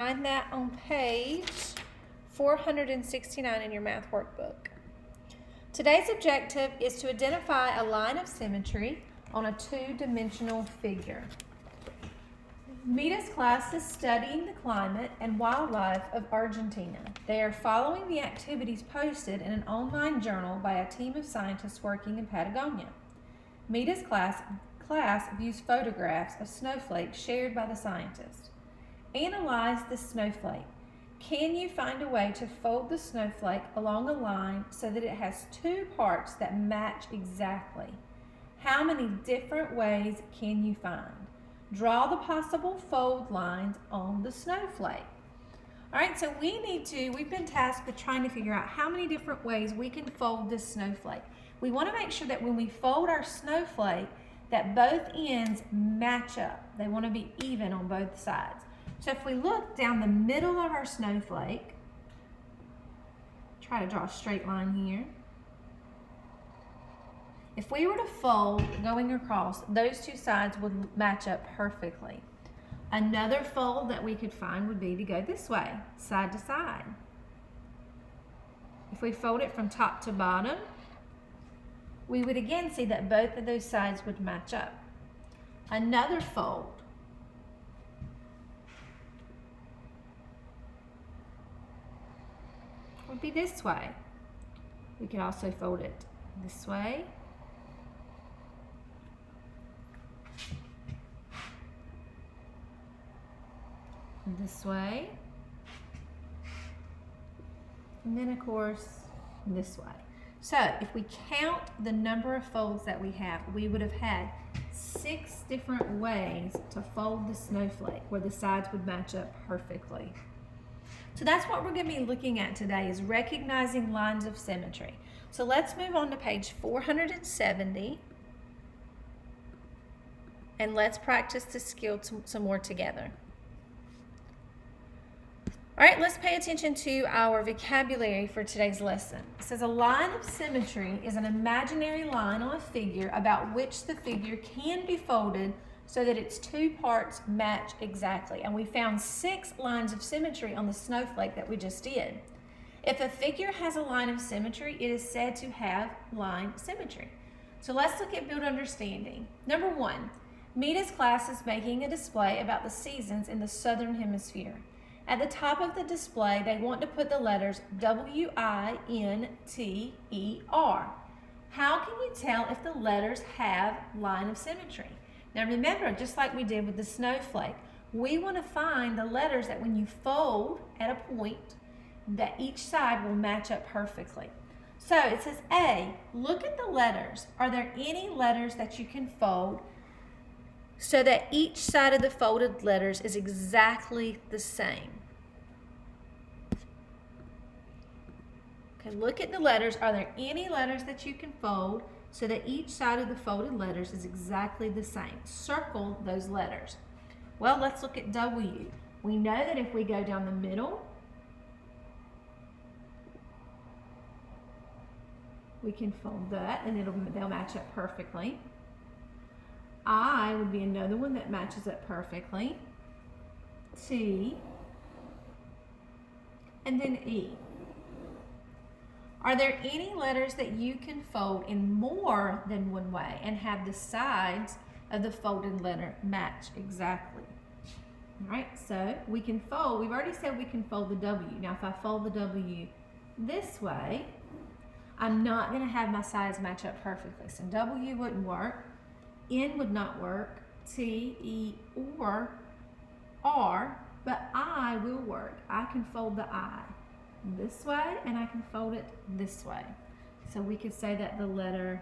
Find that on page 469 in your math workbook. Today's objective is to identify a line of symmetry on a two-dimensional figure. Mita's class is studying the climate and wildlife of Argentina. They are following the activities posted in an online journal by a team of scientists working in Patagonia. Mita's class views photographs of snowflakes shared by the scientists. Analyze the snowflake. Can you find a way to fold the snowflake along a line so that it has two parts that match exactly? How many different ways can you find? Draw the possible fold lines on the snowflake. All right, so we've been tasked with trying to figure out how many different ways we can fold this snowflake. We want to make sure that when we fold our snowflake, that both ends match up. They want to be even on both sides. So if we look down the middle of our snowflake, try to draw a straight line here. If we were to fold going across, those two sides would match up perfectly. Another fold that we could find would be to go this way, side to side. If we fold it from top to bottom, we would again see that both of those sides would match up. Another fold would be this way. We could also fold it this way. This way. And then of course, this way. So if we count the number of folds that we have, we would have had 6 different ways to fold the snowflake where the sides would match up perfectly. So that's what we're going to be looking at today, is recognizing lines of symmetry. So let's move on to page 470 and let's practice this skill some more together. All right, let's pay attention to our vocabulary for today's lesson. It says a line of symmetry is an imaginary line on a figure about which the figure can be folded so that its two parts match exactly. And we found 6 lines of symmetry on the snowflake that we just did. If a figure has a line of symmetry, it is said to have line symmetry. So let's look at build understanding. Number 1, Mita's class is making a display about the seasons in the southern hemisphere. At the top of the display, they want to put the letters W-I-N-T-E-R. How can you tell if the letters have line of symmetry? Now remember, just like we did with the snowflake, we want to find the letters that when you fold at a point, that each side will match up perfectly. So it says A, look at the letters. Are there any letters that you can fold so that each side of the folded letters is exactly the same? Okay, look at the letters. Are there any letters that you can fold so that each side of the folded letters is exactly the same? Circle those letters. Well, let's look at W. We know that if we go down the middle, we can fold that and they'll match up perfectly. I would be another one that matches up perfectly. T, and then E. Are there any letters that you can fold in more than one way and have the sides of the folded letter match exactly? All right, so we can fold, we've already said we can fold the W. Now if I fold the W this way, I'm not going to have my sides match up perfectly. So W wouldn't work, N would not work, T, E, or R, but I will work. I can fold the I this way and I can fold it this way. So we could say that the letter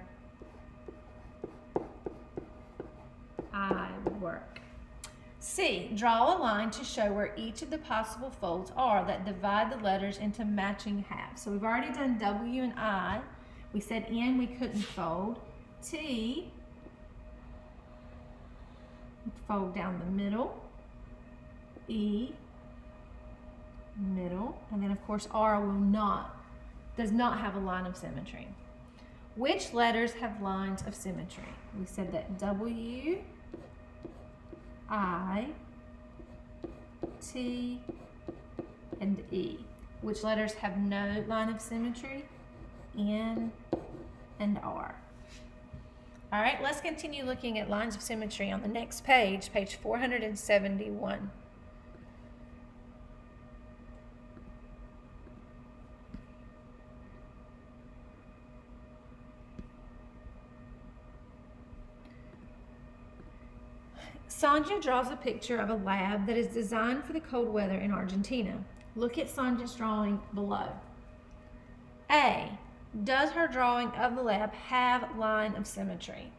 I would work. C, draw a line to show where each of the possible folds are that divide the letters into matching halves. So we've already done W and I. We said N we couldn't fold. T, fold down the middle. E, middle, and then of course R does not have a line of symmetry. Which letters have lines of symmetry? We said that W, I, T, and E. Which letters have no line of symmetry? N and R. All right, let's continue looking at lines of symmetry on the next page, page 471. Sonja draws a picture of a lab that is designed for the cold weather in Argentina. Look at Sonja's drawing below. A, does her drawing of the lab have line of symmetry?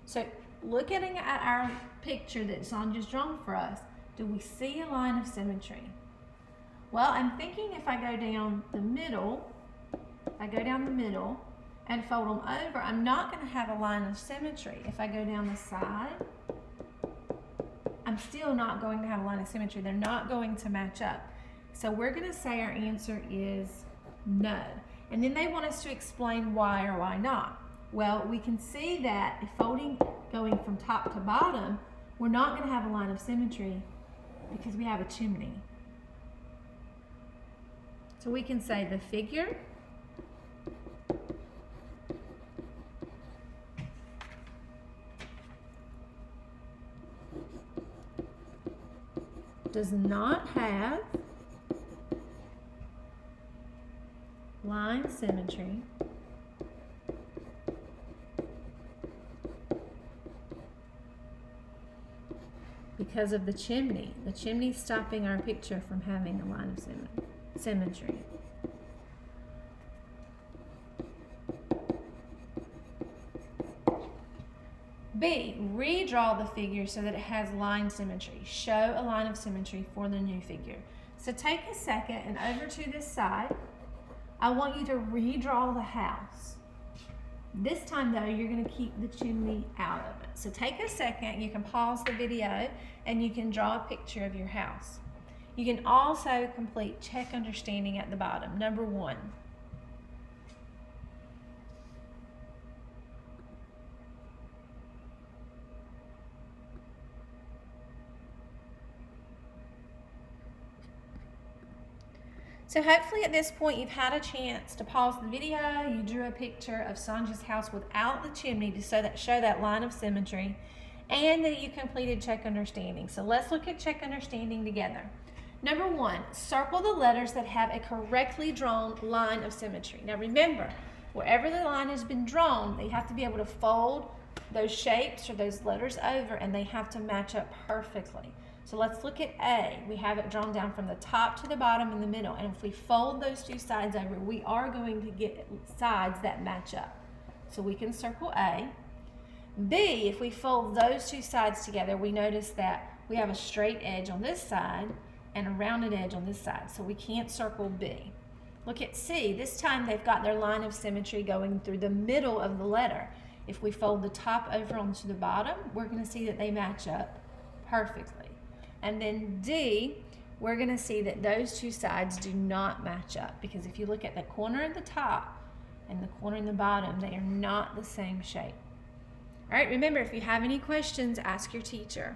So looking at our picture that Sonja's drawn for us, do we see a line of symmetry? Well, I'm thinking if I go down the middle, and fold them over, I'm not going to have a line of symmetry. If I go down the side, I'm still not going to have a line of symmetry. They're not going to match up. So we're going to say our answer is no. And then they want us to explain why or why not. Well, we can see that if folding going from top to bottom, we're not going to have a line of symmetry because we have a chimney. So we can say the figure does not have line symmetry because of the chimney. The chimney stopping our picture from having a line of symmetry. B, redraw the figure so that it has line symmetry. Show a line of symmetry for the new figure. So take a second and over to this side, I want you to redraw the house. This time though, you're going to keep the chimney out of it. So take a second, you can pause the video and you can draw a picture of your house. You can also complete check understanding at the bottom. Number 1. So hopefully at this point you've had a chance to pause the video, you drew a picture of Sonja's house without the chimney to show that line of symmetry, and that you completed check understanding. So let's look at check understanding together. Number 1, circle the letters that have a correctly drawn line of symmetry. Now remember, wherever the line has been drawn, they have to be able to fold those shapes or those letters over and they have to match up perfectly. So let's look at A. We have it drawn down from the top to the bottom in the middle. And if we fold those two sides over, we are going to get sides that match up. So we can circle A. B, if we fold those two sides together, we notice that we have a straight edge on this side and a rounded edge on this side. So we can't circle B. Look at C. This time they've got their line of symmetry going through the middle of the letter. If we fold the top over onto the bottom, we're going to see that they match up perfectly. And then D, we're going to see that those two sides do not match up because if you look at the corner at the top and the corner in the bottom, they are not the same shape. All right, remember, if you have any questions, ask your teacher.